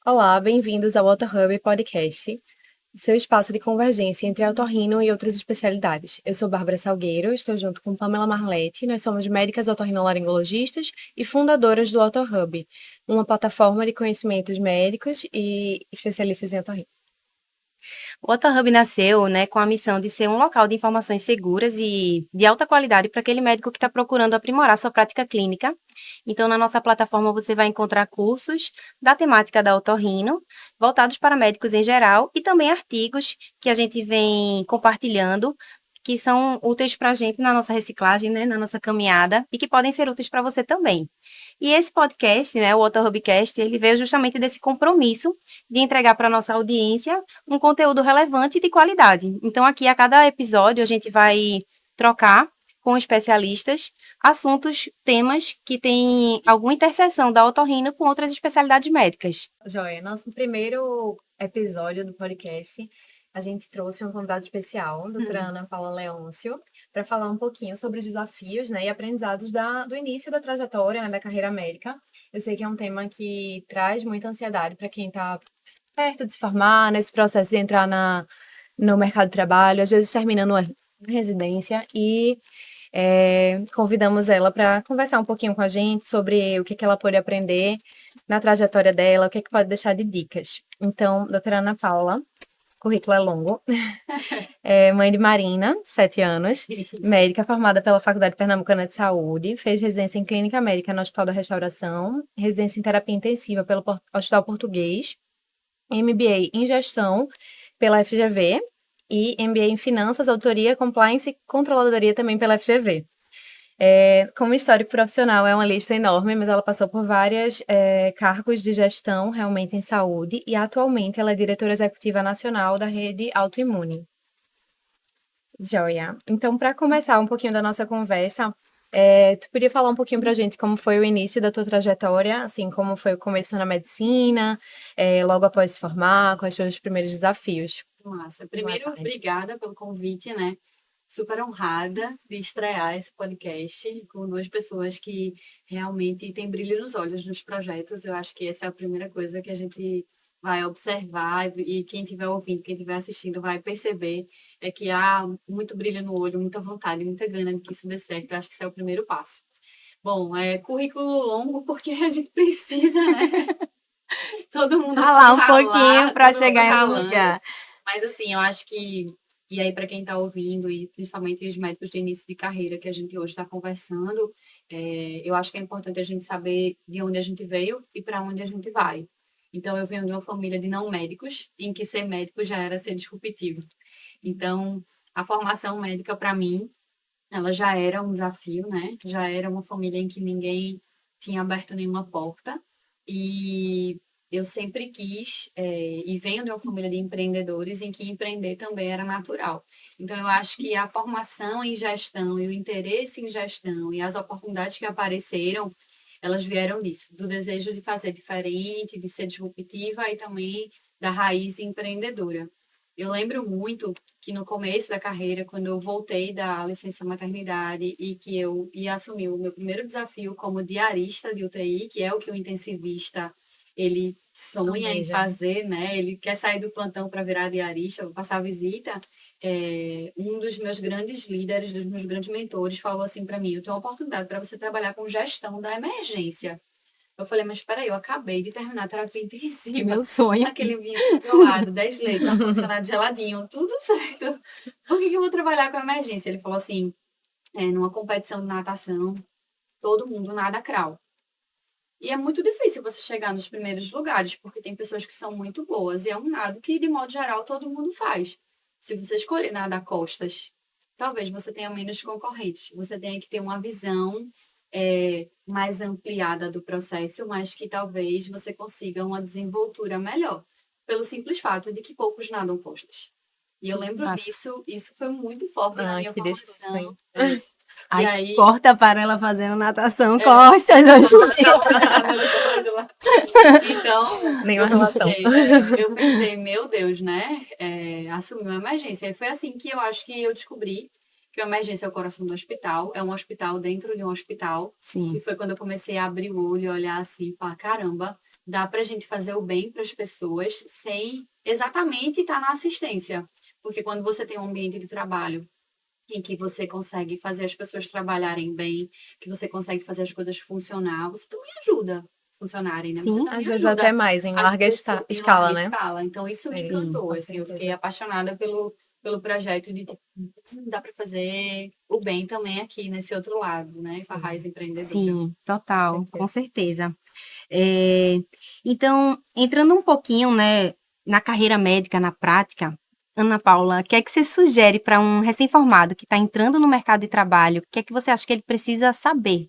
Olá, bem-vindos ao OtorHub Podcast, seu espaço de convergência entre otorrino e outras especialidades. Eu sou Bárbara Salgueiro, estou junto com Pamela Marletti, nós somos médicas otorrinolaringologistas e fundadoras do OtorHub, uma plataforma de conhecimentos médicos e especialistas em otorrino. O OtorHub nasceu, né, com a missão de ser um local de informações seguras e de alta qualidade para aquele médico que está procurando aprimorar sua prática clínica. Então, na nossa plataforma, você vai encontrar cursos da temática da otorrino, voltados para médicos em geral, e também artigos que a gente vem compartilhando, que são úteis para a gente na nossa reciclagem, né, na nossa caminhada, e que podem ser úteis para você também. E esse podcast, né, o OtorHubcast, ele veio justamente desse compromisso de entregar para a nossa audiência um conteúdo relevante e de qualidade. Então, aqui, a cada episódio, a gente vai trocar com especialistas assuntos, temas que têm alguma interseção da otorrino com outras especialidades médicas. Joia, nosso primeiro episódio do podcast, a gente trouxe um convidado especial, a doutora Ana Paula Leôncio, para falar um pouquinho sobre os desafios, né, e aprendizados do início da trajetória, né, da carreira médica. Eu sei que é um tema que traz muita ansiedade para quem está perto de se formar, nesse processo de entrar no mercado de trabalho, às vezes terminando uma residência, e convidamos ela para conversar um pouquinho com a gente sobre o que ela pôde aprender na trajetória dela, o que pode deixar de dicas. Então, doutora Ana Paula, currículo é longo, é mãe de Marina, 7 anos, médica formada pela Faculdade Pernambucana de Saúde, fez residência em Clínica Médica no Hospital da Restauração, residência em Terapia Intensiva pelo Hospital Português, MBA em Gestão pela FGV e MBA em Finanças, Autoria, Compliance e Controladoria também pela FGV. Como histórico profissional, é uma lista enorme, mas ela passou por vários cargos de gestão realmente em saúde e atualmente ela é diretora executiva nacional da rede Autoimune. Joia. Então, para começar um pouquinho da nossa conversa, tu podia falar um pouquinho para a gente como foi o início da tua trajetória, assim, como foi o começo na medicina, logo após se formar, quais foram os primeiros desafios? Massa. Primeiro, obrigada pelo convite, né? Super honrada de estrear esse podcast com duas pessoas que realmente têm brilho nos olhos nos projetos. Eu acho que essa é a primeira coisa que a gente vai observar e quem estiver ouvindo, quem estiver assistindo vai perceber é que há muito brilho no olho, muita vontade, muita gana de que isso dê certo. Eu acho que esse é o primeiro passo. Bom, currículo longo porque a gente precisa, né? Todo mundo Ralar um ralar, pouquinho para todo mundo chegar em algum ralando. lugar. Mas assim, eu acho que, e aí para quem está ouvindo, e principalmente os médicos de início de carreira que a gente hoje está conversando, eu acho que é importante a gente saber de onde a gente veio e para onde a gente vai. Então, eu venho de uma família de não médicos, em que ser médico já era ser disruptivo. Então, a formação médica, para mim, ela já era um desafio, né? Já era uma família em que ninguém tinha aberto nenhuma porta. E eu sempre quis, e venho de uma família de empreendedores em que empreender também era natural. Então, eu acho que a formação em gestão e o interesse em gestão e as oportunidades que apareceram, elas vieram disso, do desejo de fazer diferente, de ser disruptiva e também da raiz empreendedora. Eu lembro muito que no começo da carreira, quando eu voltei da licença maternidade e que eu ia assumir o meu primeiro desafio como diarista de UTI, que é o que o intensivista ele sonha em fazer, né? Ele quer sair do plantão para virar diarista, passar visita. Um dos meus grandes líderes, dos meus grandes mentores, falou assim para mim: eu tenho uma oportunidade para você trabalhar com gestão da emergência. Eu falei, mas espera aí, eu acabei de terminar a terapia intensiva. Meu sonho. Aquele ambiente controlado, 10 leitos, ar-condicionado geladinho, tudo certo. Por que eu vou trabalhar com emergência? Ele falou assim, numa competição de natação, todo mundo nada crawl. E é muito difícil você chegar nos primeiros lugares, porque tem pessoas que são muito boas. E é um nado que, de modo geral, todo mundo faz. Se você escolher nadar costas, talvez você tenha menos concorrentes. Você tenha que ter uma visão mais ampliada do processo, mas que talvez você consiga uma desenvoltura melhor, pelo simples fato de que poucos nadam costas. E eu lembro disso, isso foi muito forte na minha formação. Aí, corta para ela fazendo natação costas hoje em dia. Então, Nenhuma relação. Eu pensei, meu Deus, né? Assumir uma emergência. E foi assim que eu acho que eu descobri que a emergência é o coração do hospital, é um hospital dentro de um hospital. Sim. E foi quando eu comecei a abrir o olho e olhar assim, e falar, caramba, dá para a gente fazer o bem para as pessoas sem exatamente estar na assistência. Porque quando você tem um ambiente de trabalho em que você consegue fazer as pessoas trabalharem bem, que você consegue fazer as coisas funcionar, você também ajuda a funcionarem, né? Você Sim, também Às vezes ajuda até mais, em as larga pessoas em escala, larga né? escala. Então, isso me Sim, encantou, com assim, eu fiquei certeza. apaixonada pelo projeto de, tipo, dá para fazer o bem também aqui, nesse outro lado, né? Com a Sim, Raiz Empreendedora. sim, com total, com certeza. certeza. É, então, entrando um pouquinho, né, na carreira médica, na prática, Ana Paula, o que é que você sugere para um recém-formado que está entrando no mercado de trabalho? O que é que você acha que ele precisa saber?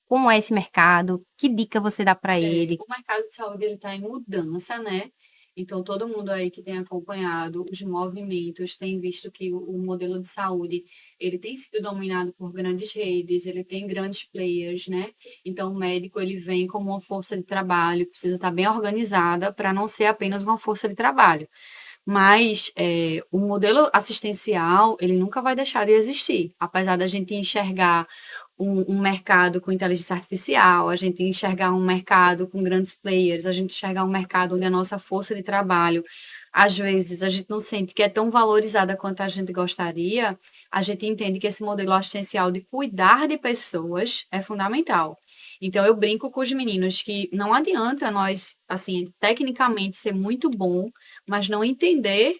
Como é esse mercado? Que dica você dá para ele? O mercado de saúde ele está em mudança, né? Então, todo mundo aí que tem acompanhado os movimentos tem visto que o modelo de saúde ele tem sido dominado por grandes redes, ele tem grandes players, né? Então, o médico ele vem como uma força de trabalho, que precisa estar bem organizada para não ser apenas uma força de trabalho. Mas o modelo assistencial, ele nunca vai deixar de existir. Apesar da gente enxergar um mercado com inteligência artificial, a gente enxergar um mercado com grandes players, a gente enxergar um mercado onde a nossa força de trabalho, às vezes, a gente não sente que é tão valorizada quanto a gente gostaria, a gente entende que esse modelo assistencial de cuidar de pessoas é fundamental. Então, eu brinco com os meninos que não adianta nós, assim, tecnicamente ser muito bom, mas não entender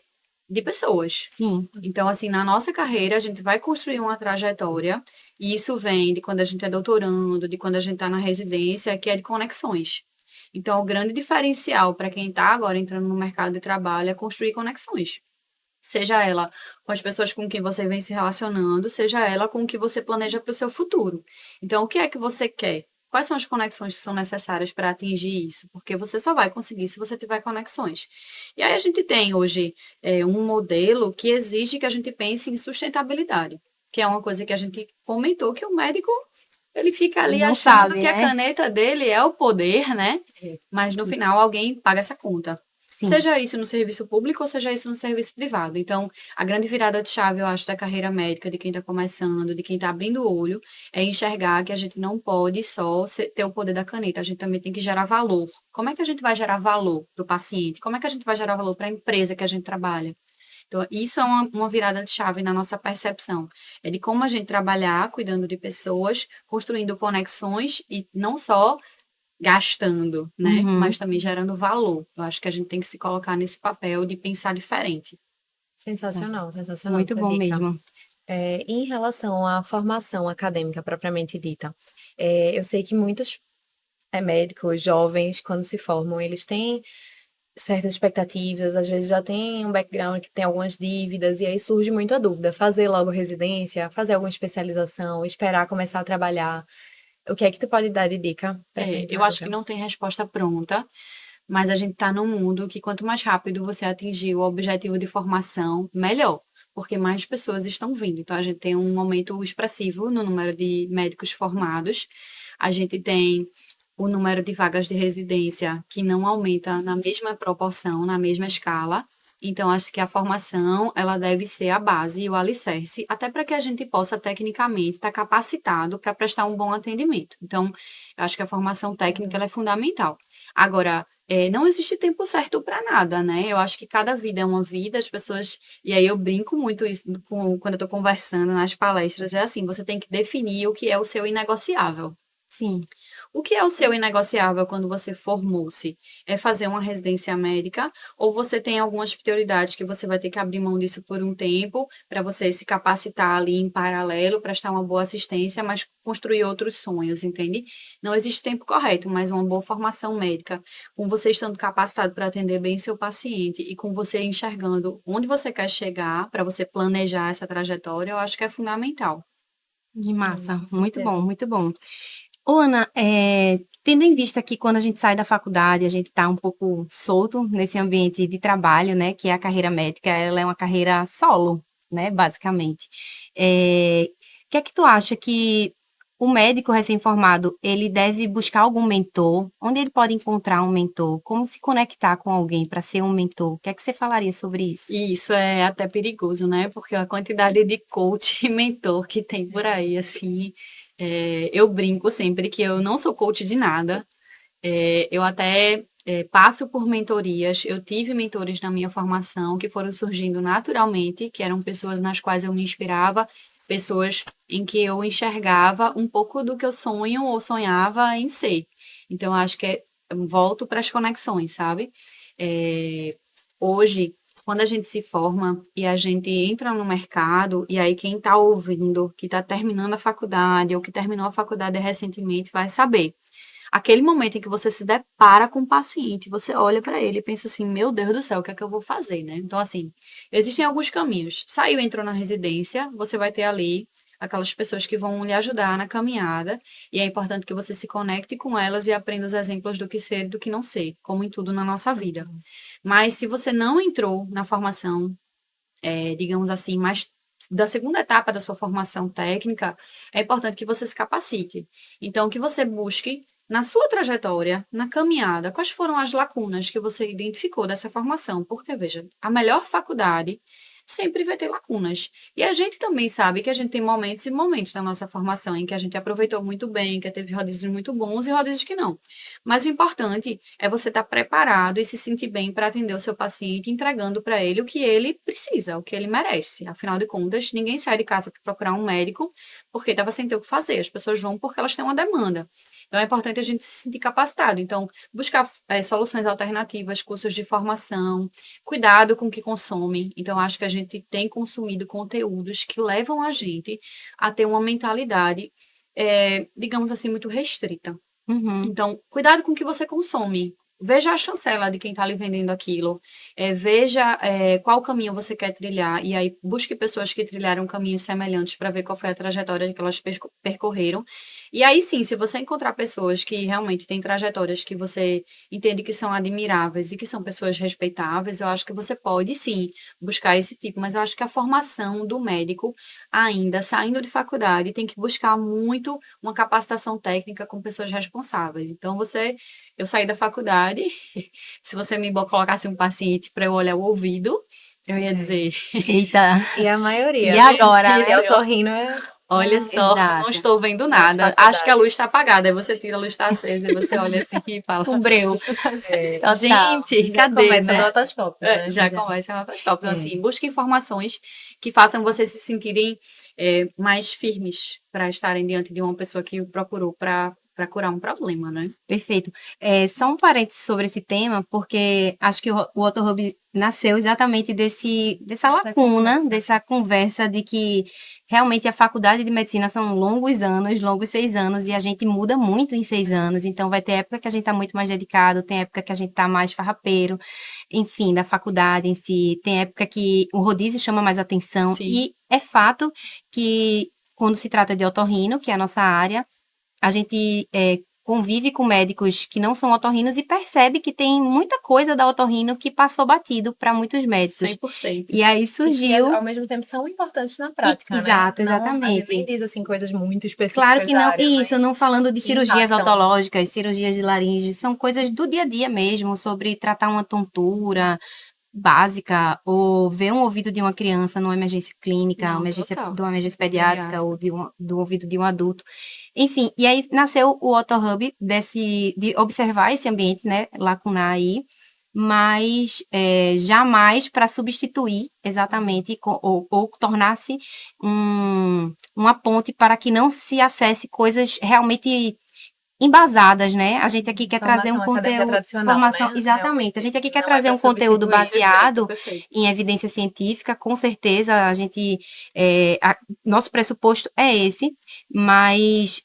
de pessoas. Sim, Então, assim, na nossa carreira, a gente vai construir uma trajetória, e isso vem de quando a gente é doutorando, de quando a gente está na residência, que é de conexões. Então, o grande diferencial para quem está agora entrando no mercado de trabalho é construir conexões. Seja ela com as pessoas com quem você vem se relacionando, seja ela com o que você planeja para o seu futuro. Então, o que é que você quer? Quais são as conexões que são necessárias para atingir isso? Porque você só vai conseguir se você tiver conexões. E aí a gente tem hoje um modelo que exige que a gente pense em sustentabilidade, que é uma coisa que a gente comentou que o médico ele fica ali não achando sabe, que a né? caneta dele é o poder, né? É. Mas no final alguém paga essa conta. Sim, Seja isso no serviço público ou seja isso no serviço privado. Então, a grande virada de chave, eu acho, da carreira médica, de quem está começando, de quem está abrindo o olho, é enxergar que a gente não pode só ter o poder da caneta, a gente também tem que gerar valor. Como é que a gente vai gerar valor para o paciente? Como é que a gente vai gerar valor para a empresa que a gente trabalha? Então, isso é uma virada de chave na nossa percepção. É de como a gente trabalhar cuidando de pessoas, construindo conexões e não só gastando, né? uhum, Mas também gerando valor. Eu acho que a gente tem que se colocar nesse papel de pensar diferente. Sensacional, sensacional muito essa bom dica. mesmo. Em relação à formação acadêmica propriamente dita, eu sei que muitos médicos jovens, quando se formam, eles têm certas expectativas, às vezes já tem um background que tem algumas dívidas, e aí surge muito a dúvida: fazer logo residência, fazer alguma especialização, esperar começar a trabalhar. O que é que tu pode dar de dica para quem está Eu acho que agora? não tem resposta pronta, mas a gente está num mundo que quanto mais rápido você atingir o objetivo de formação, melhor. Porque mais pessoas estão vindo. Então, a gente tem um aumento expressivo no número de médicos formados. A gente tem o número de vagas de residência que não aumenta na mesma proporção, na mesma escala. Então, acho que a formação, ela deve ser a base e o alicerce, até para que a gente possa, tecnicamente, estar capacitado para prestar um bom atendimento. Então, eu acho que a formação técnica, ela é fundamental. Agora, não existe tempo certo para nada, né? Eu acho que cada vida é uma vida, as pessoas. E aí eu brinco muito isso quando eu estou conversando nas palestras, é assim, você tem que definir o que é o seu inegociável. Sim, O que é o seu inegociável quando você formou-se? É fazer uma residência médica ou você tem algumas prioridades que você vai ter que abrir mão disso por um tempo para você se capacitar ali em paralelo, prestar uma boa assistência, mas construir outros sonhos, entende? Não existe tempo correto, mas uma boa formação médica, com você estando capacitado para atender bem seu paciente e com você enxergando onde você quer chegar para você planejar essa trajetória, eu acho que é fundamental. de massa. Com Muito bom, certeza. muito bom. Ô, Ana, tendo em vista que quando a gente sai da faculdade, a gente está um pouco solto nesse ambiente de trabalho, né, que é a carreira médica, ela é uma carreira solo, né, basicamente. O que é que tu acha que o médico recém-formado, ele deve buscar algum mentor? Onde ele pode encontrar um mentor? Como se conectar com alguém para ser um mentor? O que é que você falaria sobre isso? E isso é até perigoso, né? Porque a quantidade de coach e mentor que tem por aí, assim, eu brinco sempre que eu não sou coach de nada. Eu até passo por mentorias, eu tive mentores na minha formação que foram surgindo naturalmente, que eram pessoas nas quais eu me inspirava, pessoas em que eu enxergava um pouco do que eu sonho ou sonhava em ser. Então, acho que volto para as conexões, sabe? É, hoje, quando a gente se forma e a gente entra no mercado, e aí quem está ouvindo, que está terminando a faculdade ou que terminou a faculdade recentemente, vai saber. Aquele momento em que você se depara com o paciente, você olha para ele e pensa assim: meu Deus do céu, o que é que eu vou fazer, né? Então, assim, existem alguns caminhos. Saiu, entrou na residência, você vai ter ali aquelas pessoas que vão lhe ajudar na caminhada, e é importante que você se conecte com elas e aprenda os exemplos do que ser e do que não ser, como em tudo na nossa vida. Mas se você não entrou na formação, digamos assim, mais da segunda etapa da sua formação técnica, é importante que você se capacite. Então, que você busque na sua trajetória, na caminhada, quais foram as lacunas que você identificou dessa formação? Porque, veja, a melhor faculdade sempre vai ter lacunas. E a gente também sabe que a gente tem momentos e momentos na nossa formação em que a gente aproveitou muito bem, que teve rodízios muito bons e rodízios que não. Mas o importante é você estar preparado e se sentir bem para atender o seu paciente, entregando para ele o que ele precisa, o que ele merece. Afinal de contas, ninguém sai de casa para procurar um médico porque estava sem ter o que fazer. As pessoas vão porque elas têm uma demanda. Então, é importante a gente se sentir capacitado. Então, buscar soluções alternativas, cursos de formação, cuidado com o que consome. Então, acho que a gente tem consumido conteúdos que levam a gente a ter uma mentalidade, digamos assim, muito restrita. Uhum. Então, cuidado com o que você consome. Veja a chancela de quem está lhe vendendo aquilo. Veja qual caminho você quer trilhar. E aí, busque pessoas que trilharam caminhos semelhantes para ver qual foi a trajetória que elas percorreram. E aí, sim, se você encontrar pessoas que realmente têm trajetórias que você entende que são admiráveis e que são pessoas respeitáveis, eu acho que você pode, sim, buscar esse tipo. Mas eu acho que a formação do médico, ainda saindo de faculdade, tem que buscar muito uma capacitação técnica com pessoas responsáveis. Então, eu saí da faculdade, se você me colocasse um paciente para eu olhar o ouvido, eu ia dizer, Eita. E a maioria, E né? agora, E né? eu tô rindo, olha só, não Exato. estou vendo Nas nada, acho que a luz faculdades. está apagada. Aí você tira a luz está acesa e você olha assim e fala, Um breu. Total. gente, Já cadê, começa no né? otoscópio, né? Já começa a otoscópio. Então, É. assim, busque informações que façam vocês se sentirem mais firmes para estarem diante de uma pessoa que o procurou para curar um problema, né? Perfeito. Só um parênteses sobre esse tema, porque acho que o OttoHub nasceu exatamente dessa Dessa lacuna, conversa. dessa conversa de que realmente a faculdade de medicina são longos anos, longos 6 anos, e a gente muda muito em 6 anos. Então, vai ter época que a gente está muito mais dedicado, tem época que a gente está mais farrapeiro, enfim, da faculdade em si. Tem época que o rodízio chama mais atenção. Sim. E é fato que, quando se trata de otorrino, que é a nossa área, a gente convive com médicos que não são otorrinos e percebe que tem muita coisa da otorrino que passou batido para muitos médicos. 100%. E aí E que, surgiu. ao mesmo tempo, são importantes na prática, né? Exato, Não, a gente nem exatamente. diz, assim, coisas muito Claro específicas que da não, área, isso, mas não falando de que cirurgias impactam. otológicas, cirurgias de laringe, são coisas do dia a dia mesmo, sobre tratar uma tontura básica, ou ver um ouvido de uma criança numa emergência clínica, Não, de total. uma emergência pediátrica, Pediatra. ou do ouvido de um adulto. Enfim, e aí nasceu o OttoHub de observar esse ambiente, né, lacunar aí, mas jamais para substituir exatamente, ou tornar-se uma ponte para que não se acesse coisas realmente embasadas, né? A gente aqui quer trazer um Formação acadêmica conteúdo, tradicional, formação, né? exatamente. A Realmente. gente aqui quer Não é trazer para um conteúdo substituir. Perfeito, baseado perfeito. em evidência científica, com certeza a gente, nosso pressuposto é esse, mas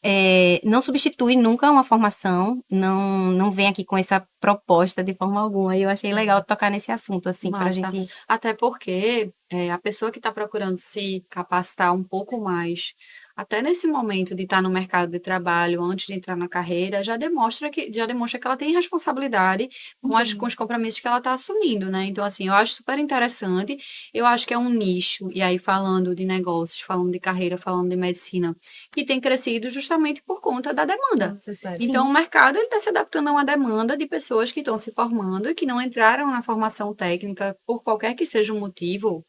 não substitui nunca uma formação, não vem aqui com essa proposta de forma alguma. E eu achei legal tocar nesse assunto, assim, para a Massa. gente. Até porque a pessoa que está procurando se capacitar um pouco mais, até nesse momento de estar no mercado de trabalho, antes de entrar na carreira, já demonstra que ela tem responsabilidade com os compromissos que ela está assumindo, né? Então, assim, eu acho super interessante. Eu acho que é um nicho, e aí falando de negócios, falando de carreira, falando de medicina, que tem crescido justamente por conta da demanda. Necessidade. Então, Sim. o mercado está se adaptando a uma demanda de pessoas que estão se formando e que não entraram na formação técnica por qualquer que seja o motivo,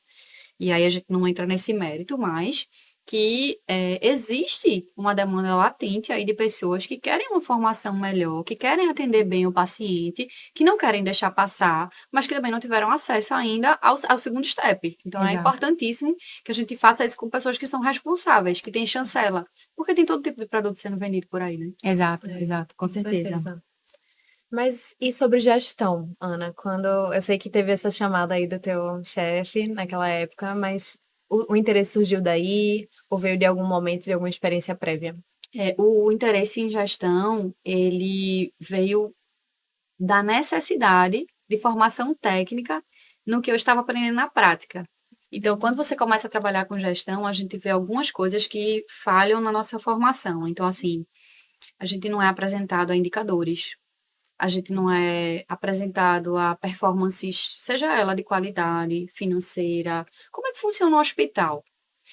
e aí a gente não entra nesse mérito, mas que existe uma demanda latente aí de pessoas que querem uma formação melhor, que querem atender bem o paciente, que não querem deixar passar, mas que também não tiveram acesso ainda ao segundo step. Então, é Exato. importantíssimo que a gente faça isso com pessoas que são responsáveis, que têm chancela, porque tem todo tipo de produto sendo vendido por aí, né? Exato, É, exato, com certeza. Mas e sobre gestão, Ana? Quando eu sei que teve essa chamada aí do teu chefe naquela época, mas o interesse surgiu daí ou veio de algum momento, de alguma experiência prévia? O interesse em gestão, ele veio da necessidade de formação técnica no que eu estava aprendendo na prática. Então, quando você começa a trabalhar com gestão, a gente vê algumas coisas que falham na nossa formação. Então, assim, a gente não é apresentado a indicadores, a gente não é apresentado a performances, seja ela de qualidade, financeira, como é que funciona o hospital.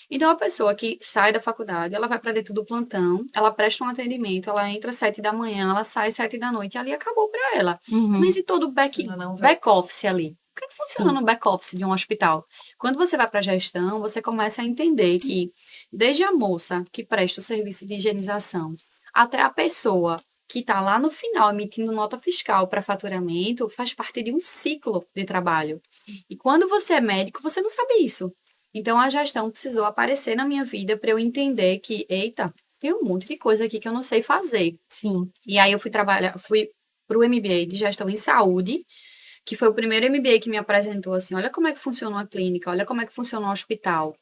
Então, a pessoa que sai da faculdade, ela vai para dentro do plantão, ela presta um atendimento, ela entra às 7 da manhã, ela sai às 7 da noite, e ali acabou para ela. Uhum. Mas e todo o Ela não vê. back-office ali? O que é que funciona Sim. no back-office de um hospital? Quando você vai para a gestão, você começa a entender que, desde a moça que presta o serviço de higienização, até a pessoa que está lá no final emitindo nota fiscal para faturamento, faz parte de um ciclo de trabalho. E quando você é médico, você não sabe isso. Então, a gestão precisou aparecer na minha vida para eu entender que, eita, tem um monte de coisa aqui que eu não sei fazer. Sim. E aí eu fui para o MBA de gestão em saúde, que foi o primeiro MBA que me apresentou assim, olha como é que funciona uma clínica, olha como é que funciona um hospital.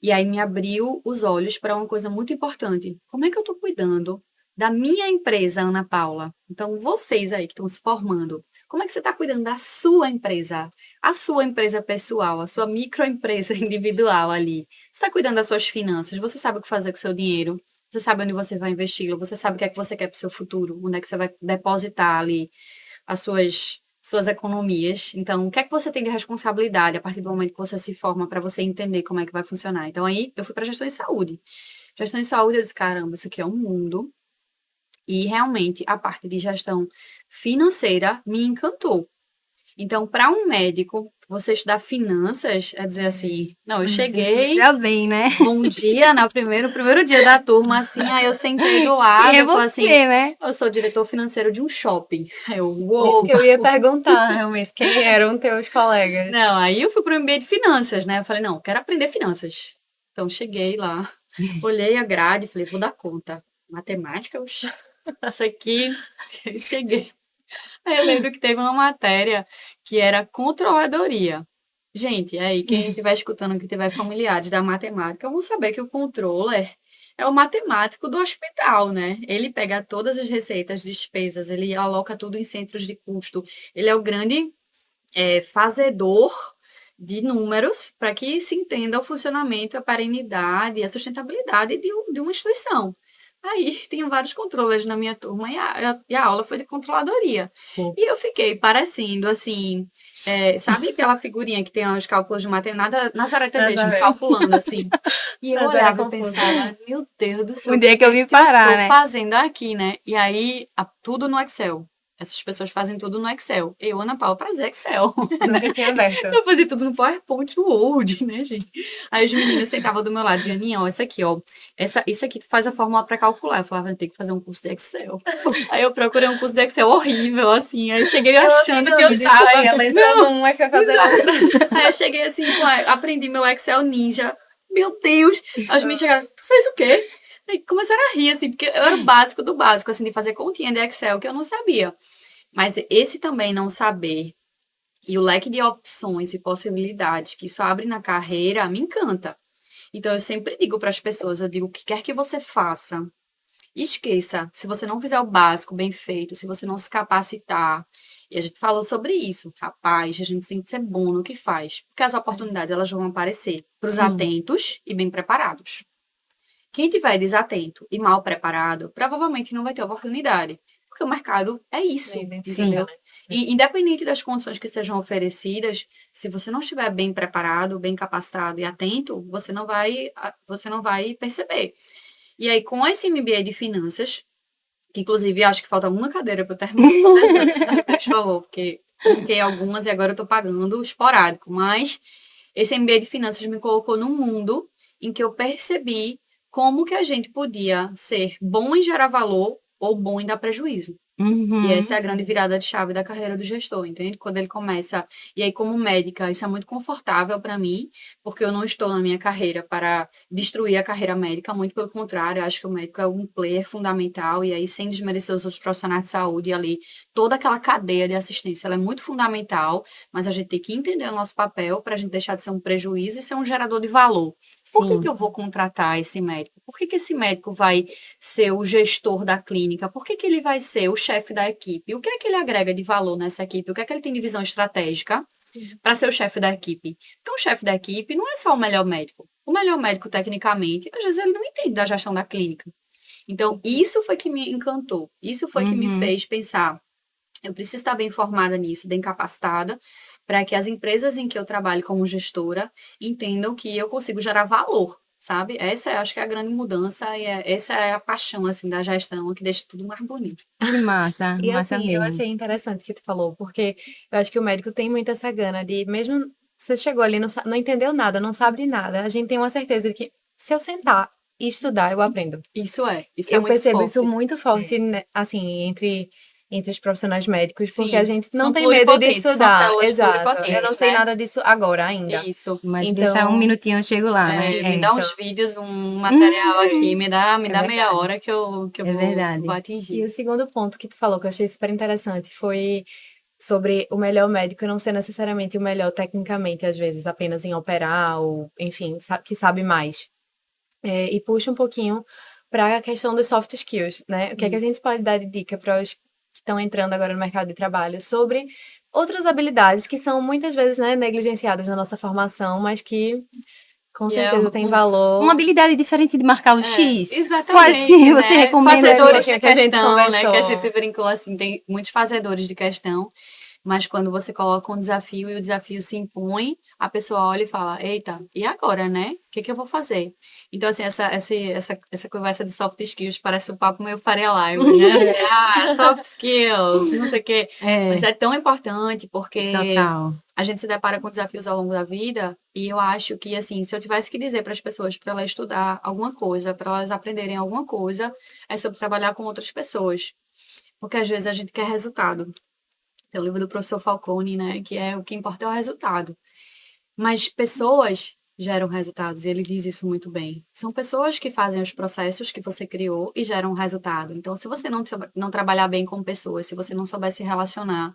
E aí me abriu os olhos para uma coisa muito importante. Como é que eu estou cuidando da minha empresa, Ana Paula? Então, vocês aí que estão se formando, como é que você está cuidando da sua empresa? A sua empresa pessoal, a sua microempresa individual ali. Você está cuidando das suas finanças? Você sabe o que fazer com o seu dinheiro? Você sabe onde você vai investi-lo? Você sabe o que é que você quer para o seu futuro? Onde é que você vai depositar ali as suas economias? Então, o que é que você tem de responsabilidade a partir do momento que você se forma para você entender como é que vai funcionar? Então, aí eu fui para gestão em saúde. Gestão em saúde, eu disse, caramba, isso aqui é um mundo. E realmente a parte de gestão financeira me encantou. Então, para um médico, você estudar finanças é dizer assim, não, eu cheguei, Já bem, né? bom dia, no primeiro dia da turma, assim, aí eu sentei do lado, Quem é eu falei você, assim, né? eu sou diretor financeiro de um shopping. Aí eu, Isso uou! que eu ia perguntar, realmente, quem eram teus colegas? Não, aí eu fui para o MBA de finanças, né? Eu falei, não, quero aprender finanças. Então, cheguei lá, olhei a grade e falei, vou dar conta. Matemática, oxi, isso aqui, eu cheguei. Aí eu lembro que teve uma matéria que era controladoria. Gente, aí quem estiver escutando, que tiver familiares da matemática, vão saber que o controller é o matemático do hospital, né? Ele pega todas as receitas, despesas, ele aloca tudo em centros de custo. Ele é o grande fazedor de números para que se entenda o funcionamento, a perenidade e a sustentabilidade de uma instituição. Aí tinha vários controllers na minha turma e a aula foi de controladoria. E eu fiquei parecendo assim, sabe aquela figurinha que tem os cálculos de matemática? Nazaré Tedesco Nazaré. calculando assim. E eu Nazaré olhava e confusa. pensava, meu Deus do céu, Um o dia que eu vim eu parar, tô né? fazendo aqui, né? E aí, tudo no Excel. Essas pessoas fazem tudo no Excel. Eu, Ana Paula, prazer, Excel. Nunca tinha aberto. Eu fazia tudo no PowerPoint, no Word, né, gente? Aí os meninos sentavam do meu lado e diziam, Aninha, ó, isso aqui tu faz a fórmula pra calcular. Eu falava, eu tenho que fazer um curso de Excel. Aí eu procurei um curso de Excel horrível, assim. Aí eu cheguei achando que eu tava... Ela entra numa e quer fazer outra. Aí eu cheguei assim, aprendi meu Excel Ninja. Meu Deus! Aí os meninos chegaram, tu fez o quê? Aí começaram a rir, assim, porque eu era o básico do básico, assim, de fazer continha de Excel, que eu não sabia. Mas esse também não saber e o leque de opções e possibilidades que isso abre na carreira me encanta. Então, eu sempre digo para as pessoas, eu digo, o que quer que você faça, esqueça, se você não fizer o básico bem feito, se você não se capacitar, e a gente falou sobre isso, rapaz, a gente tem que ser bom no que faz, porque as oportunidades, elas vão aparecer para os Sim. atentos e bem preparados. Quem tiver desatento e mal preparado, provavelmente não vai ter oportunidade, porque o mercado é isso, entendeu? E, independente das condições que sejam oferecidas, se você não estiver bem preparado, bem capacitado e atento, você não vai perceber. E aí, com esse MBA de finanças, que inclusive acho que falta uma cadeira para eu terminar, por favor, porque eu fiquei algumas e agora eu estou pagando esporádico, mas esse MBA de finanças me colocou num mundo em que eu percebi como que a gente podia ser bom em gerar valor ou bom em dar prejuízo. E essa é a grande virada de chave da carreira do gestor, entende? Quando ele começa. E aí, como médica, isso é muito confortável para mim, porque eu não estou na minha carreira para destruir a carreira médica, muito pelo contrário, eu acho que o médico é um player fundamental, e aí, sem desmerecer os outros profissionais de saúde, ali, toda aquela cadeia de assistência, ela é muito fundamental, mas a gente tem que entender o nosso papel para a gente deixar de ser um prejuízo e ser um gerador de valor. Por que Sim. que eu vou contratar esse médico? Por que que esse médico vai ser o gestor da clínica? Por que que ele vai ser o chefe da equipe? O que é que ele agrega de valor nessa equipe? O que é que ele tem de visão estratégica para ser o chefe da equipe? Porque o chefe da equipe não é só o melhor médico. O melhor médico, tecnicamente, às vezes ele não entende da gestão da clínica. Então, isso foi que me encantou. Isso foi que me fez pensar, eu preciso estar bem informada nisso, bem capacitada, para que as empresas em que eu trabalho como gestora entendam que eu consigo gerar valor, sabe? Essa eu acho que é a grande mudança e essa é a paixão, assim, da gestão, que deixa tudo mais bonito. Que massa, E massa assim, eu mesmo. achei interessante o que tu falou, porque eu acho que o médico tem muito essa gana de, mesmo você chegou ali, não entendeu nada, não sabe de nada, a gente tem uma certeza de que se eu sentar e estudar, eu aprendo. Isso é Eu muito percebo isso forte. muito forte, né, assim, entre os profissionais médicos, porque a Sim, gente não são tem medo de pluripotentes, são estudar. células Exato. Eu não pluripotentes, sei né? nada disso agora ainda. Isso. Mas deixa um Então, minutinho, eu chego lá, né? Me dá isso. uns vídeos, um material aqui, me dá meia verdade. hora que eu É verdade. vou E atingir. o segundo ponto que tu falou, que eu achei super interessante, foi sobre o melhor médico não ser necessariamente o melhor tecnicamente, às vezes, apenas em operar, ou, enfim, que sabe mais. E puxa um pouquinho para a questão dos soft skills, né? O que é que a Isso. gente pode dar de dica para os que estão entrando agora no mercado de trabalho sobre outras habilidades que são muitas vezes, né, negligenciadas na nossa formação, mas que com E é certeza têm Uma valor. habilidade diferente de marcar o X. Quais exatamente, que você né? recomenda? Puxa um Fazedores pouquinho de que a gente questão, né? Que a conversou. gente brincou assim, tem muitos fazedores de questão, mas quando você coloca um desafio e o desafio se impõe, a pessoa olha e fala, eita, e agora, né? O que que eu vou fazer? Então, assim, essa conversa de soft skills parece um papo meio Faria Live, né? Assim, soft skills, não sei o quê. Mas É, é tão importante porque total. a gente se depara com desafios ao longo da vida e eu acho que, assim, se eu tivesse que dizer para as pessoas para elas estudar alguma coisa, para elas aprenderem alguma coisa, é sobre trabalhar com outras pessoas. Porque às vezes a gente quer resultado. Tem o livro do professor Falcone, né, que é o que importa é o resultado. Mas pessoas geram resultados, e ele diz isso muito bem. São pessoas que fazem os processos que você criou e geram um resultado. Então, se você não trabalhar bem com pessoas, se você não souber se relacionar,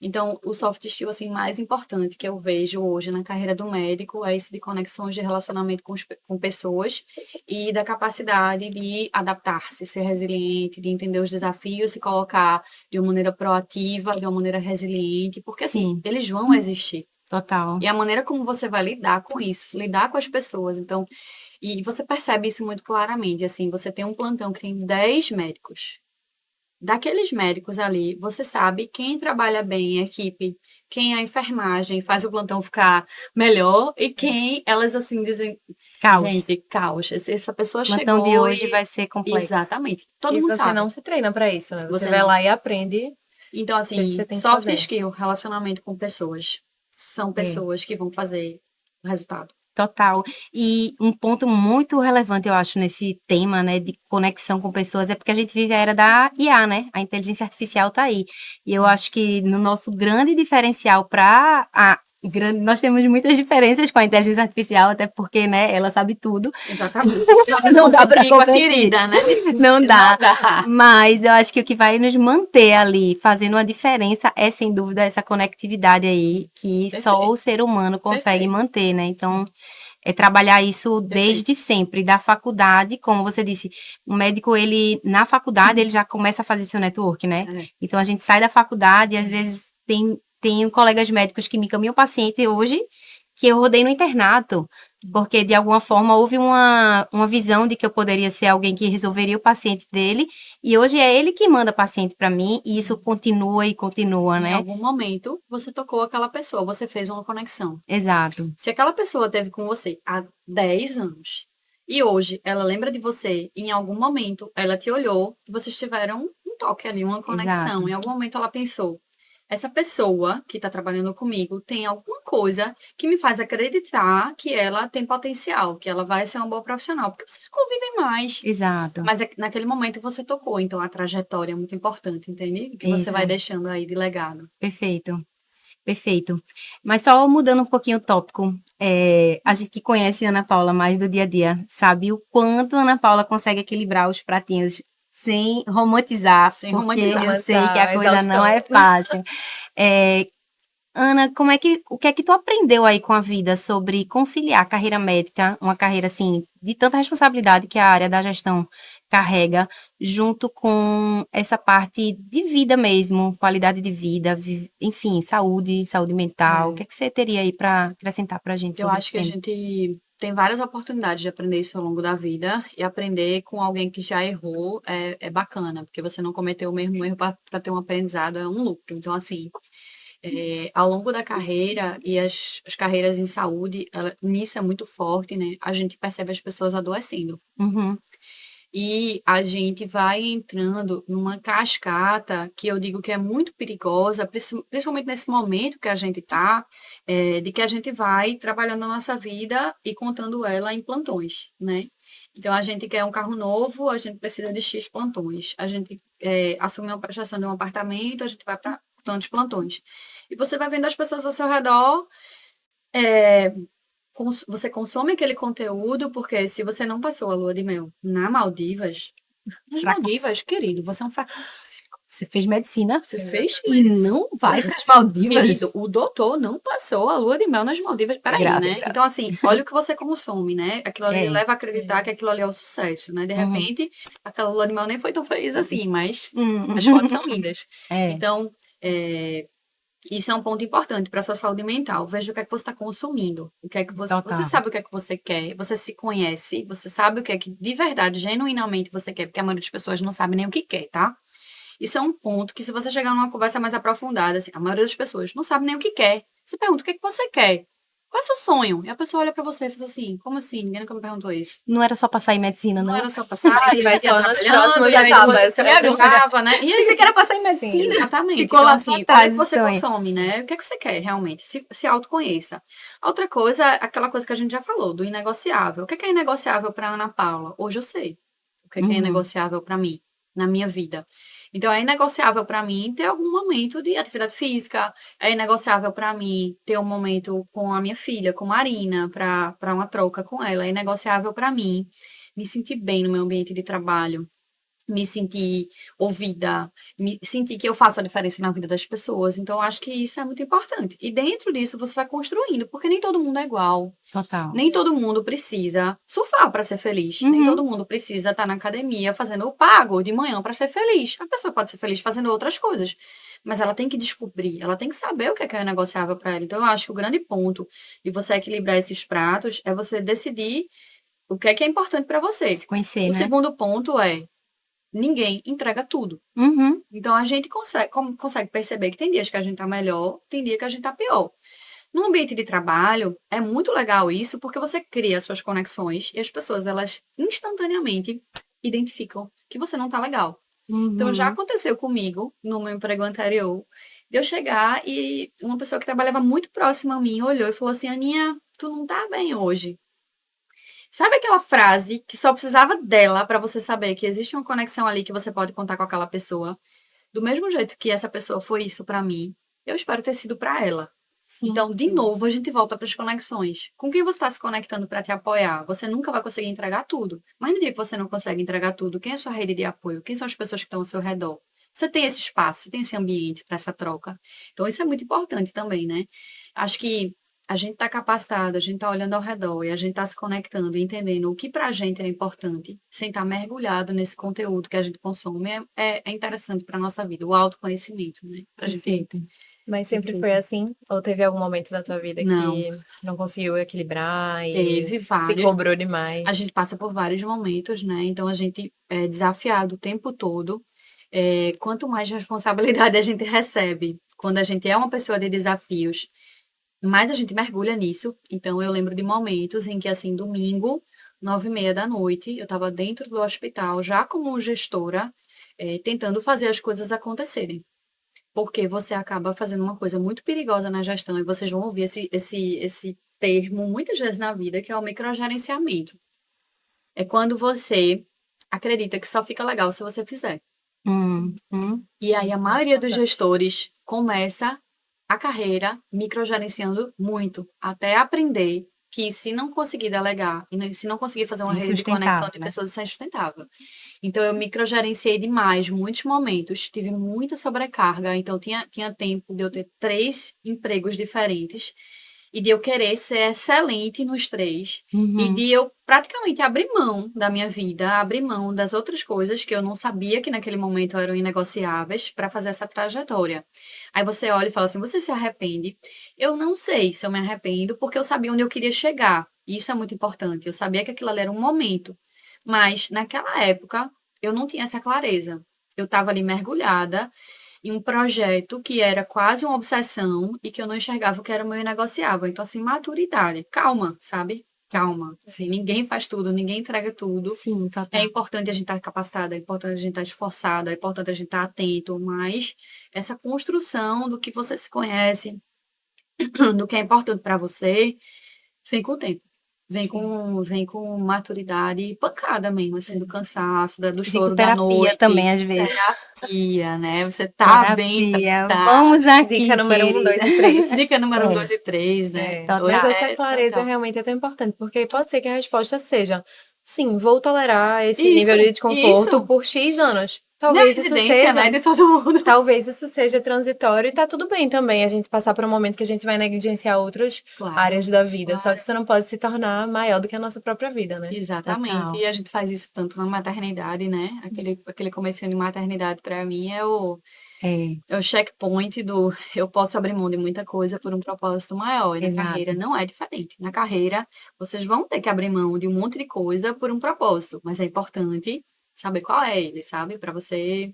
então, o soft skill, assim, mais importante que eu vejo hoje na carreira do médico é esse de conexões de relacionamento com pessoas e da capacidade de adaptar-se, ser resiliente, de entender os desafios, se colocar de uma maneira proativa, de uma maneira resiliente, porque, assim, Sim, eles vão existir. total. E a maneira como você vai lidar com isso, lidar com as pessoas. Então, e você percebe isso muito claramente, assim, você tem um plantão que tem 10 médicos. Daqueles médicos ali, você sabe quem trabalha bem em equipe, quem é a enfermagem faz o plantão ficar melhor e quem elas assim dizem, Caos. gente, caos, essa pessoa O plantão de chegou hoje e vai ser complexo. exatamente, todo E mundo você sabe. não se treina para isso, né? Você Você vai não. lá e aprende Então o que você assim, tem que soft fazer. skill, relacionamento com pessoas, são É. pessoas que vão fazer o resultado. Total. E um ponto muito relevante, eu acho, nesse tema, né, de conexão com pessoas, é porque a gente vive a era da IA, né? A inteligência artificial tá aí. E eu acho que no nosso grande diferencial para nós temos muitas diferenças com a inteligência artificial, até porque, né, ela sabe tudo. Exatamente. Não dá pra Competir com a competir. querida, né? Não dá. Não dá. Mas eu acho que o que vai nos manter ali, fazendo uma diferença, é sem dúvida essa conectividade aí, que só o Perfeito, ser humano consegue perfeito, manter, né? Então, é trabalhar isso perfeito. desde sempre, da faculdade, como você disse, o médico, ele, na faculdade, ele já começa a fazer seu network, né? É. Então, a gente sai da faculdade e, às vezes, tem colegas médicos que me encaminham paciente hoje, que eu rodei no internato, porque, de alguma forma, houve uma visão de que eu poderia ser alguém que resolveria o paciente dele, e hoje é ele que manda paciente para mim, e isso continua e continua, Em né? algum momento, você tocou aquela pessoa, você fez uma conexão. Exato. Se aquela pessoa teve com você há 10 anos e hoje ela lembra de você, em algum momento ela te olhou e vocês tiveram um toque ali, uma Exato. conexão. Em algum momento ela pensou, essa pessoa que está trabalhando comigo tem alguma coisa que me faz acreditar que ela tem potencial, que ela vai ser uma boa profissional, porque vocês convivem mais. Exato. Mas naquele momento você tocou, então a trajetória é muito importante, entende? O que você Isso. vai deixando aí de legado. Perfeito. Perfeito. Mas só mudando um pouquinho o tópico, a gente que conhece a Ana Paula mais do dia a dia, sabe o quanto a Ana Paula consegue equilibrar os pratinhos sem romantizar, Sem porque romantizar. eu sei que a Essa coisa não é exaustão. fácil. Ana, o que é que tu aprendeu aí com a vida sobre conciliar a carreira médica, uma carreira assim de tanta responsabilidade que a área da gestão carrega, junto com essa parte de vida mesmo, qualidade de vida, enfim, saúde mental. O que é que você teria aí para acrescentar para a gente Eu sobre acho esse que a tema? gente tem várias oportunidades de aprender isso ao longo da vida e aprender com alguém que já errou é bacana, porque você não cometeu o mesmo erro para ter um aprendizado, é um lucro. Então, assim, ao longo da carreira e as carreiras em saúde, nisso é muito forte, né? A gente percebe as pessoas adoecendo. Uhum, E a gente vai entrando numa cascata que eu digo que é muito perigosa, principalmente nesse momento que a gente está, de que a gente vai trabalhando a nossa vida e contando ela em plantões, né? Então, a gente quer um carro novo, a gente precisa de X plantões. A gente assume uma prestação de um apartamento, a gente vai para tantos plantões. E você vai vendo as pessoas ao seu redor, é, você consome aquele conteúdo, porque se você não passou a lua de mel nas fracasso. Maldivas, querido, você é um fracasso. Você fez medicina Você fez e isso. não vai para as Querido, Maldivas? o doutor não passou a lua de mel nas Maldivas. É Peraí, grave, é né? grave. Então, assim, olha o que você consome, né? Aquilo ali É. leva a acreditar que aquilo ali é o sucesso, né? De Uhum. repente, aquela lua de mel nem foi tão feliz assim, mas Uhum. as fotos são lindas. É, Então, isso é um ponto importante para a sua saúde mental. Veja o que é que você está consumindo. O que é que você total. sabe o que é que você quer, você se conhece, você sabe o que é que de verdade, genuinamente você quer, porque a maioria das pessoas não sabe nem o que quer, tá? Isso é um ponto que, se você chegar numa conversa mais aprofundada, assim, a maioria das pessoas não sabe nem o que quer. Você pergunta o que é que você quer. Qual é o seu sonho? E a pessoa olha pra você e faz assim, como assim? Ninguém nunca me perguntou isso. Não era só passar em medicina, Não não? era só passar, e Vai ia só nas trabalhando, próximas e aí depois etapas. você E agora? aposentava, né? E Pensei aí, que era passar em Sim. medicina. exatamente. Ficou Então, lá assim, pra olha o trás que esse você sonho. consome, né? O que é que você quer realmente? Se autoconheça. Outra coisa, aquela coisa que a gente já falou, do inegociável. O que é inegociável pra Ana Paula? Hoje eu sei. O que é Uhum. inegociável pra mim, na minha vida. Então, é inegociável para mim ter algum momento de atividade física, é inegociável para mim ter um momento com a minha filha, com Marina, para uma troca com ela, é inegociável para mim me sentir bem no meu ambiente de trabalho, me sentir ouvida, me sentir que eu faço a diferença na vida das pessoas. Então, eu acho que isso é muito importante. E dentro disso, você vai construindo, porque nem todo mundo é igual. Total. Nem todo mundo precisa surfar para ser feliz. Nem Uhum. todo mundo precisa estar na academia fazendo o pago de manhã para ser feliz. A pessoa pode ser feliz fazendo outras coisas, mas ela tem que descobrir, ela tem que saber o que é negociável para ela. Então, eu acho que o grande ponto de você equilibrar esses pratos é você decidir o que é importante para você. Se conhecer, O né? segundo ponto é: ninguém entrega tudo. Uhum. Então, a gente consegue perceber que tem dias que a gente tá melhor, tem dia que a gente tá pior. No ambiente de trabalho, é muito legal isso, porque você cria suas conexões e as pessoas, elas instantaneamente identificam que você não tá legal. Então, já Uhum. aconteceu comigo, no meu emprego anterior, de eu chegar e uma pessoa que trabalhava muito próxima a mim olhou e falou assim: Aninha, tu não tá bem hoje. Sabe aquela frase que só precisava dela para você saber que existe uma conexão ali que você pode contar com aquela pessoa? Do mesmo jeito que essa pessoa foi isso para mim, eu espero ter sido para ela. Sim. Então, de novo, a gente volta para as conexões. Com quem você está se conectando para te apoiar? Você nunca vai conseguir entregar tudo. Mas no dia que você não consegue entregar tudo, quem é a sua rede de apoio? Quem são as pessoas que estão ao seu redor? Você tem esse espaço, você tem esse ambiente para essa troca. Então, isso é muito importante também, né? Acho que a gente está capacitado, a gente está olhando ao redor e a gente está se conectando e entendendo o que para a gente é importante, sem estar mergulhado nesse conteúdo que a gente consome, é interessante para a nossa vida, o autoconhecimento, né? Para a gente. Perfeito. Mas sempre Perfeito. foi assim? Ou teve algum momento da tua vida Não, que não conseguiu equilibrar e teve se vários. cobrou A demais? gente passa por vários momentos, né? Então a gente é desafiado o tempo todo. Quanto mais responsabilidade a gente recebe, quando a gente é uma pessoa de desafios, mais a gente mergulha nisso. Então eu lembro de momentos em que, assim, domingo, 9h30 da noite, eu estava dentro do hospital, já como gestora, tentando fazer as coisas acontecerem. porque você acaba fazendo uma coisa muito perigosa na gestão, e vocês vão ouvir esse termo muitas vezes na vida, que é o microgerenciamento. É quando você acredita que só fica legal se você fizer. E aí a Isso é maioria dos importante. gestores começa a carreira microgerenciando muito, até aprender que se não conseguir delegar se não conseguir fazer uma rede de conexão Insustentável, de né? pessoas, isso é insustentável. Então eu microgerenciei demais, muitos momentos, tive muita sobrecarga, então tinha tempo de eu ter 3 empregos diferentes e de eu querer ser excelente nos 3 e Uhum. de eu praticamente abrir mão da minha vida, abrir mão das outras coisas que eu não sabia que naquele momento eram inegociáveis para fazer essa trajetória. Aí você olha e fala assim: você se arrepende? Eu não sei se eu me arrependo, porque eu sabia onde eu queria chegar. E isso é muito importante. Eu sabia que aquilo ali era um momento. Mas naquela época eu não tinha essa clareza. Eu estava ali mergulhada em um projeto que era quase uma obsessão e que eu não enxergava o que era o meu inegociável. Então, assim, maturidade, calma, sabe? Calma. Assim, ninguém faz tudo, ninguém entrega tudo. Sim, É total. importante a gente estar capacitado, é importante a gente estar esforçado, é importante a gente estar atento, mas essa construção do que você se conhece, do que é importante para você, vem com o tempo. Sim. Vem com maturidade e pancada mesmo, assim, do cansaço, do Vem com choro da terapia noite, também, às vezes. terapia, né? Você tá bem Terapia. tratado. Vamos Dica aqui, número 1, querida. 2 e 3. Dica número um, É, 2 e 3, né? Mas total. essa É, clareza total. realmente é tão importante, porque pode ser que a resposta seja: sim, vou tolerar esse nível Isso, de desconforto isso. por X anos. Na Talvez isso residência, né, seja, de todo mundo. talvez isso seja transitório e tá tudo bem também a gente passar por um momento que a gente vai negligenciar outras Claro, áreas da vida. Só que claro. isso não pode se tornar maior do que a nossa própria vida, né? Exatamente. Total. E a gente faz isso tanto na maternidade, né? Aquele comecinho de maternidade, para mim, É, é o checkpoint do eu posso abrir mão de muita coisa por um propósito maior. E na carreira exato. não é diferente. Na carreira, vocês vão ter que abrir mão de um monte de coisa por um propósito, mas é importante saber qual é ele, sabe? Para você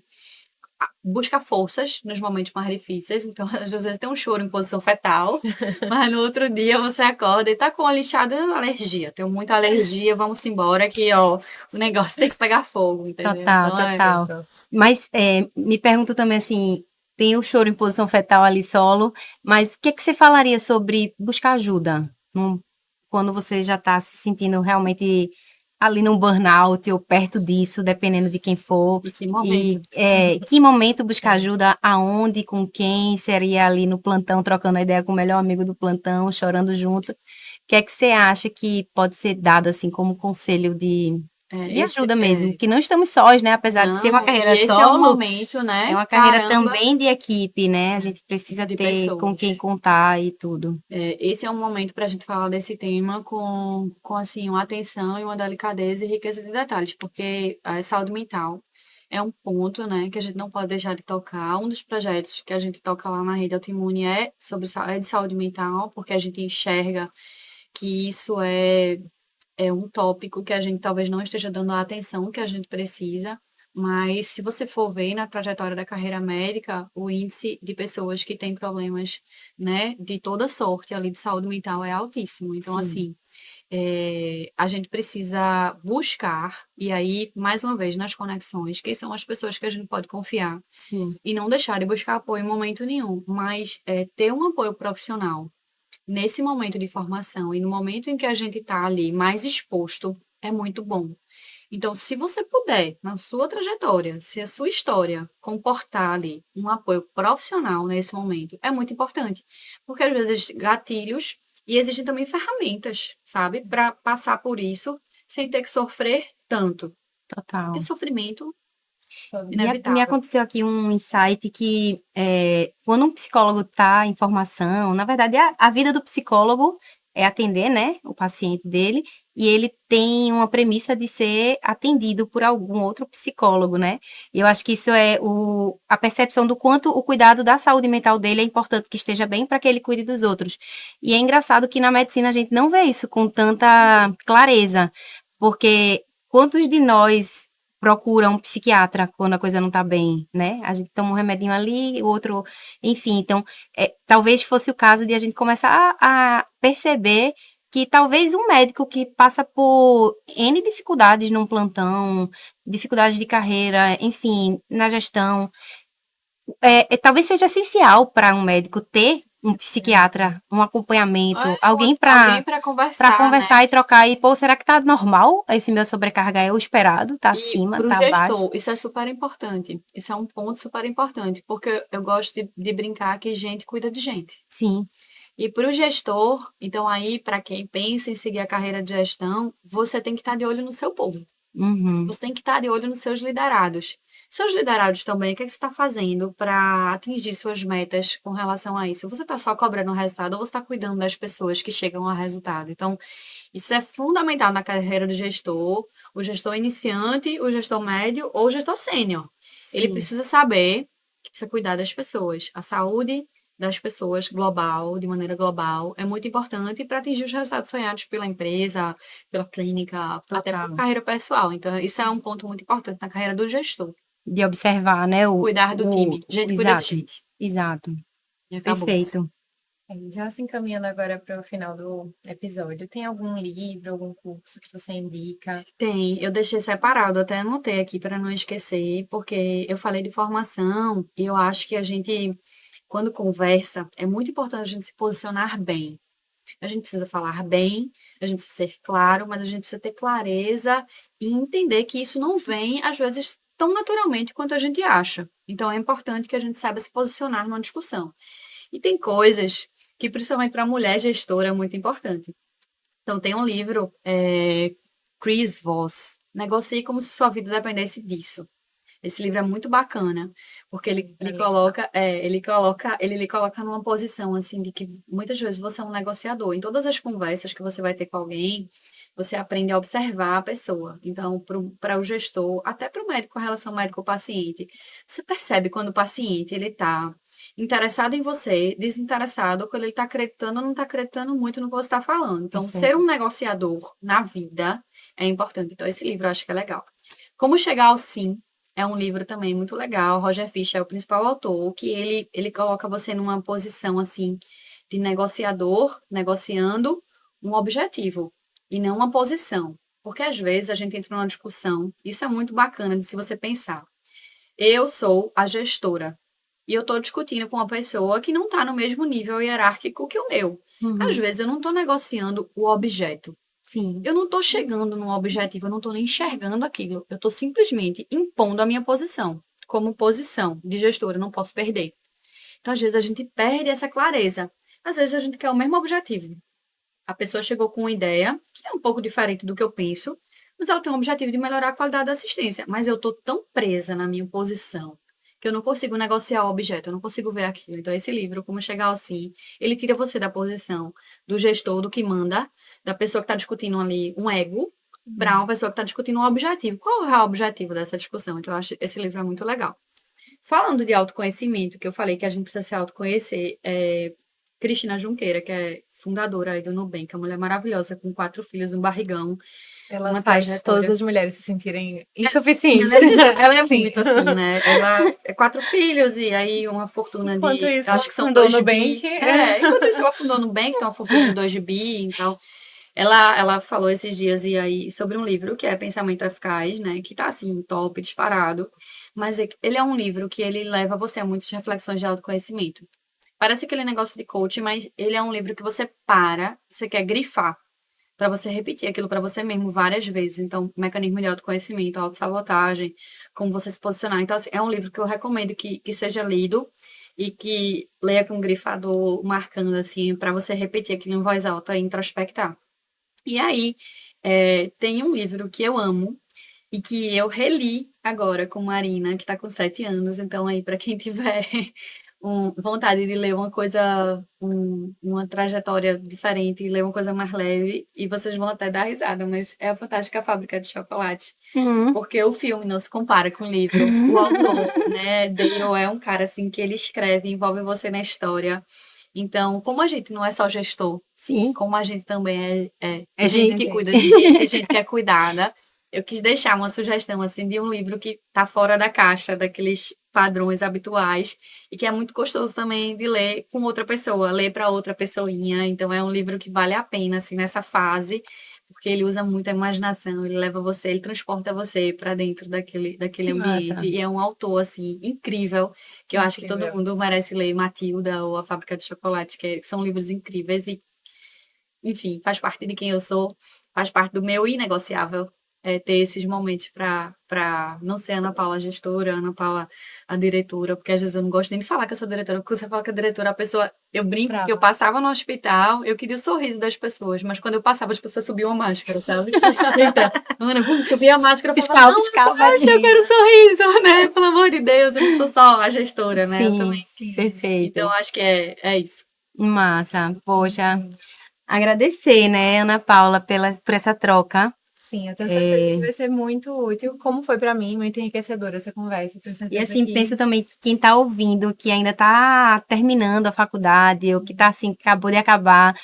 buscar forças nos momentos mais difíceis. Então, às vezes tem um choro em posição fetal, mas no outro dia você acorda e tá com a lixada alergia. Tenho muita alergia, vamos embora que, ó, o negócio tem que pegar fogo, entendeu? Total, Então, total. Perfeito. Mas me pergunto também assim, tem o choro em posição fetal ali solo, mas o que que você falaria sobre buscar ajuda? Quando você já está se sentindo realmente ali num burnout ou perto disso, dependendo de quem for. e que momento. E que momento buscar É. ajuda? Aonde, com quem? Seria ali no plantão, trocando a ideia com o melhor amigo do plantão, chorando junto. O que é que você acha que pode ser dado assim como conselho de Esse ajuda mesmo? é. Que não estamos sós, né? Apesar de ser uma Não, e carreira esse é o solo, momento, é né? uma carreira Caramba, também de equipe, né? A gente precisa de ter com pessoas. quem contar e tudo. Esse é um momento para a gente falar desse tema com assim, uma atenção e uma delicadeza e riqueza de detalhes, porque a saúde mental é um ponto, né, que a gente não pode deixar de tocar. Um dos projetos que a gente toca lá na Rede Autoimune é de saúde mental, porque a gente enxerga que isso é um tópico que a gente talvez não esteja dando a atenção que a gente precisa, mas se você for ver na trajetória da carreira médica, o índice de pessoas que têm problemas, né, de toda sorte ali de saúde mental é altíssimo. Então, Sim, assim, a gente precisa buscar, e aí, mais uma vez, nas conexões, quem são as pessoas que a gente pode confiar sim. e não deixar de buscar apoio em momento nenhum, mas ter um apoio profissional nesse momento de formação e no momento em que a gente está ali mais exposto, é muito bom. Então, se você puder, na sua trajetória, se a sua história comportar ali um apoio profissional nesse momento, é muito importante. Porque às vezes gatilhos e existem também ferramentas, sabe, para passar por isso sem ter que sofrer tanto. Porque Total. sofrimento Me inevitável. aconteceu aqui um insight que quando um psicólogo está em formação, na verdade a vida do psicólogo é atender, né, o paciente dele, e ele tem uma premissa de ser atendido por algum outro psicólogo, né? E eu acho que isso é a percepção do quanto o cuidado da saúde mental dele é importante que esteja bem para que ele cuide dos outros. E é engraçado que na medicina a gente não vê isso com tanta clareza, porque quantos de nós procura um psiquiatra quando a coisa não tá bem, né? A gente toma um remedinho ali, o outro, enfim. Então, talvez fosse o caso de a gente começar a perceber que talvez um médico que passa por N dificuldades num plantão, dificuldades de carreira, enfim, na gestão, talvez seja essencial para um médico ter um psiquiatra, um acompanhamento, alguém Alguém para para para conversar, né? conversar e trocar. E, pô, será que tá normal? Esse meu sobrecarga é o esperado? Tá E acima? para o Tá abaixo? gestor, isso é super importante. Isso é um ponto super importante, porque eu gosto de brincar que gente cuida de gente. Sim. E para o gestor, então aí, para quem pensa em seguir a carreira de gestão, você tem que estar de olho no seu povo. Uhum. Você tem que estar de olho nos seus liderados. Seus liderados também, o que é que você está fazendo para atingir suas metas com relação a isso? Você está só cobrando o resultado ou você está cuidando das pessoas que chegam ao resultado? Então, isso é fundamental na carreira do gestor, o gestor iniciante, o gestor médio ou o gestor sênior. Ele Sim. precisa saber que precisa cuidar das pessoas. A saúde das pessoas global, de maneira global, é muito importante para atingir os resultados sonhados pela empresa, pela clínica, até por Total. carreira pessoal. Então, isso é um ponto muito importante na carreira do gestor. De observar, né? Cuidar do time. Gente cuida de Exato. gente. Exato. E acabou. Perfeito. Já se encaminhando agora para o final do episódio, tem algum livro, algum curso que você indica? Tem, eu deixei separado, até anotei aqui para não esquecer, porque eu falei de formação e eu acho que a gente, quando conversa, é muito importante a gente se posicionar bem. A gente precisa falar bem, a gente precisa ser claro, mas a gente precisa ter clareza e entender que isso não vem, às vezes, tão naturalmente quanto a gente acha. Então, é importante que a gente saiba se posicionar numa discussão. E tem coisas que, principalmente para a mulher gestora, é muito importante. Então, tem um livro, Chris Voss, Negocie como se sua vida dependesse disso. Esse livro é muito bacana, porque ele lhe coloca numa posição assim de que muitas vezes você é um negociador. Em todas as conversas que você vai ter com alguém, você aprende a observar a pessoa. Então, para o gestor, até para o médico, a relação médico-paciente, você percebe quando o paciente ele está interessado em você, desinteressado, ou quando ele está acreditando ou não está acreditando muito no que você está falando. Então, Sim. ser um negociador na vida é importante. Então, esse livro eu acho que é legal. Como chegar ao sim é um livro também muito legal. Roger Fischer é o principal autor, que ele coloca você numa posição assim de negociador, negociando um objetivo e não uma posição. Porque às vezes a gente entra numa discussão, isso é muito bacana de se você pensar. Eu sou a gestora e eu estou discutindo com uma pessoa que não está no mesmo nível hierárquico que o meu. Às Uhum. vezes eu não estou negociando o objeto. Sim. Eu não estou chegando num objetivo, eu não estou nem enxergando aquilo. Eu estou simplesmente impondo a minha posição. Como posição de gestora, eu não posso perder. Então, às vezes, a gente perde essa clareza. Às vezes, a gente quer o mesmo objetivo. A pessoa chegou com uma ideia que é um pouco diferente do que eu penso, mas ela tem um objetivo de melhorar a qualidade da assistência. Mas eu estou tão presa na minha posição que eu não consigo negociar o objeto, eu não consigo ver aquilo. Então, esse livro, Como Chegar ao Sim, ele tira você da posição do gestor, do que manda, da pessoa que está discutindo ali um ego, para uma pessoa que está discutindo um objetivo. Qual é o objetivo dessa discussão? Então, eu acho esse livro é muito legal. Falando de autoconhecimento, que eu falei que a gente precisa se autoconhecer, Cristina Junqueira, que é fundadora aí do Nubank, é uma mulher maravilhosa, com 4 filhos, um barrigão, Ela uma faz todas trajetória. as mulheres se sentirem insuficientes. Ela é Sim. muito assim, né? Ela é 4 filhos e aí uma fortuna Enquanto de. isso, Eu ela acho que são fundou o 2 Nubank. bi. Enquanto isso, ela fundou no Nubank, tem uma fortuna de 2 bi. Então, ela falou esses dias e aí sobre um livro que é Pensamento Eficaz, né? Que tá assim, top, disparado. Mas ele é um livro que ele leva você a muitas reflexões de autoconhecimento. Parece aquele negócio de coaching, mas ele é um livro que você para, você quer grifar para você repetir aquilo para você mesmo várias vezes. Então, mecanismo de autoconhecimento, autossabotagem, como você se posicionar. Então, assim, é um livro que eu recomendo que seja lido e que leia com um grifador marcando, assim, para você repetir aquilo em voz alta e introspectar. E aí, tem um livro que eu amo e que eu reli agora com Marina, que está com 7 anos. Então, aí, para quem tiver vontade de ler uma coisa, uma trajetória diferente, e ler uma coisa mais leve, e vocês vão até dar risada, mas é a Fantástica Fábrica de Chocolate. Uhum. Porque o filme não se compara com o livro. O autor, né, Dale é um cara assim que ele escreve, envolve você na história. Então, como a gente não é só gestor, Sim. como a gente também É gente gente. que cuida de gente, gente que é cuidada, eu quis deixar uma sugestão assim de um livro que tá fora da caixa, daqueles padrões habituais e que é muito gostoso também de ler com outra pessoa, ler para outra pessoinha. Então é um livro que vale a pena assim nessa fase porque ele usa muito a imaginação, ele leva você, ele transporta você para dentro daquele Que ambiente. massa. E é um autor, assim, incrível, que eu acho que todo Incrível. mundo merece ler Matilda ou A Fábrica de Chocolate, são livros incríveis e, enfim, faz parte de quem eu sou, faz parte do meu inegociável. Ter esses momentos para não ser Ana Paula a gestora, Ana Paula a diretora, porque às vezes eu não gosto nem de falar que eu sou diretora, porque você fala que é diretora, a pessoa, eu brinco que eu Brava. passava no hospital, eu queria o sorriso das pessoas, mas quando eu passava, as pessoas subiam a máscara, sabe? Então, Ana, subia a máscara, eu falava, não, Fiscal, poxa, eu quero sorriso, né? Pelo amor de Deus, eu não sou só a gestora, né? Eu também. Sim, perfeito. Então, acho que é isso. Massa. Poxa, Sim. agradecer, né, Ana Paula, por essa troca. Sim, eu tenho certeza que vai ser muito útil, como foi pra mim, muito enriquecedora essa conversa. Eu tenho E certeza assim, que penso também que quem está ouvindo, que ainda está terminando a faculdade, ou que está assim, que acabou de acabar,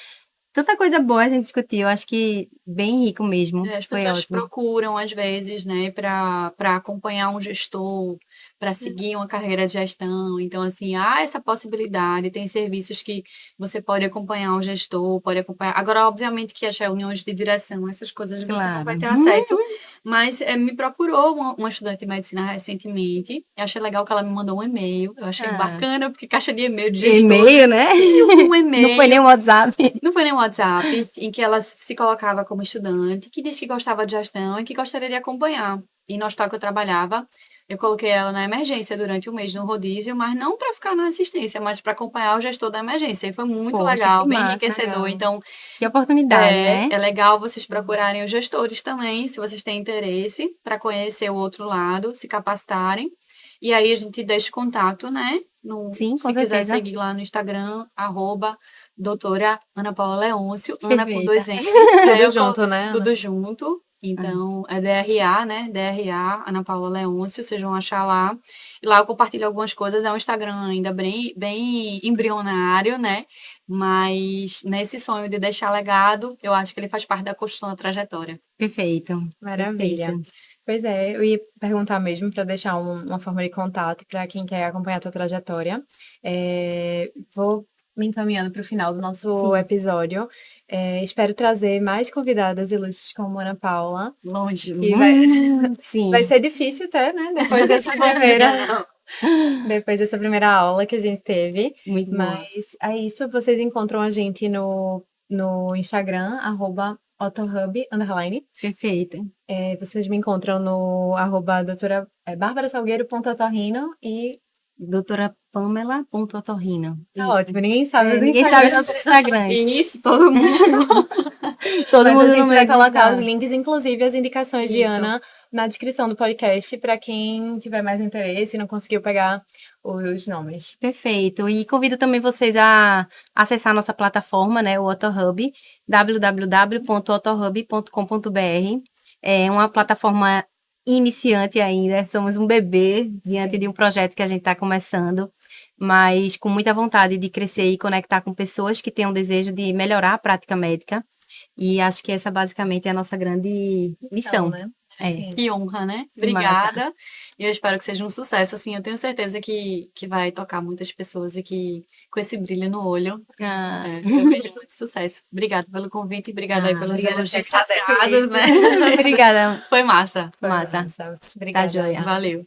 tanta coisa boa a gente discutiu, eu acho que bem rico mesmo. As Foi pessoas ótimo. procuram, às vezes, né, para acompanhar um gestor, para seguir uma carreira de gestão. Então, assim, há essa possibilidade. Tem serviços que você pode acompanhar um gestor, pode acompanhar. Agora, obviamente, que as reuniões de direção, essas coisas você não vai Claro. ter acesso. Mas me procurou uma estudante de medicina recentemente. Eu achei legal que ela me mandou um e-mail. Eu achei Ah. bacana, porque caixa de e-mail de gestor. E-mail, né? Eu vi um Não foi nem e-mail. um WhatsApp. Não foi nem um WhatsApp, em que ela se colocava como estudante, que disse que gostava de gestão e que gostaria de acompanhar. E no hospital que eu trabalhava, eu coloquei ela na emergência durante um mês no rodízio, mas não para ficar na assistência, mas para acompanhar o gestor da emergência. E foi muito Poxa, legal, que bem massa. enriquecedor. legal. Então, Que oportunidade, né? é legal vocês procurarem os gestores também, se vocês têm interesse, para conhecer o outro lado, se capacitarem. E aí a gente deixa o contato, né? Sim, com Se quiser certeza. seguir lá no Instagram, doutora Ana Paula Leôncio, Ana com Perfeita. 2 N's, tudo junto, né, Ana? tudo junto. Então, é DRA, né? DRA, Ana Paula Leôncio, vocês vão achar lá. E lá eu compartilho algumas coisas, é um Instagram ainda bem embrionário, né? Mas nesse sonho de deixar legado, eu acho que ele faz parte da construção da trajetória. Perfeito. Maravilha. Perfeito. Pois é, eu ia perguntar mesmo para deixar uma forma de contato para quem quer acompanhar a tua trajetória. Vou me encaminhando para o final do nosso Sim. episódio. Espero trazer mais convidadas ilustres como Ana Paula. Longe. Que vai, Sim. vai ser difícil até, né? Depois dessa primeira aula que a gente teve. Muito boa. Mas é isso, vocês encontram a gente no Instagram, @autohub_. Perfeito. Vocês me encontram no doutora barbarasalgueiro.otorrino e Doutora Pamela.otorrino. tá ótimo, ninguém sabe os Ninguém sabe Instagrams. nossos Instagrams. Isso, todo mundo. Todo Mas mundo a no gente vai meio colocar digital. os links, inclusive as indicações de Isso. Ana, na descrição do podcast, para quem tiver mais interesse e não conseguiu pegar os nomes. Perfeito. E convido também vocês a acessar nossa plataforma, né, o Autohub, www.autohub.com.br. É uma plataforma iniciante ainda, somos um bebê diante Sim. de um projeto que a gente está começando, mas com muita vontade de crescer e conectar com pessoas que têm o desejo de melhorar a prática médica. E acho que essa basicamente é a nossa grande missão. Né? É. Sim. Que honra, né? Que massa. Obrigada. E eu espero que seja um sucesso. Assim, eu tenho certeza que vai tocar muitas pessoas e que com esse brilho no olho, Ah, eu vejo muito sucesso. Obrigada pelo convite e obrigada aí pelos obrigada elogios por estar saciados, né? obrigada. Foi massa. Foi Massa. massa. Obrigada. joia. Valeu.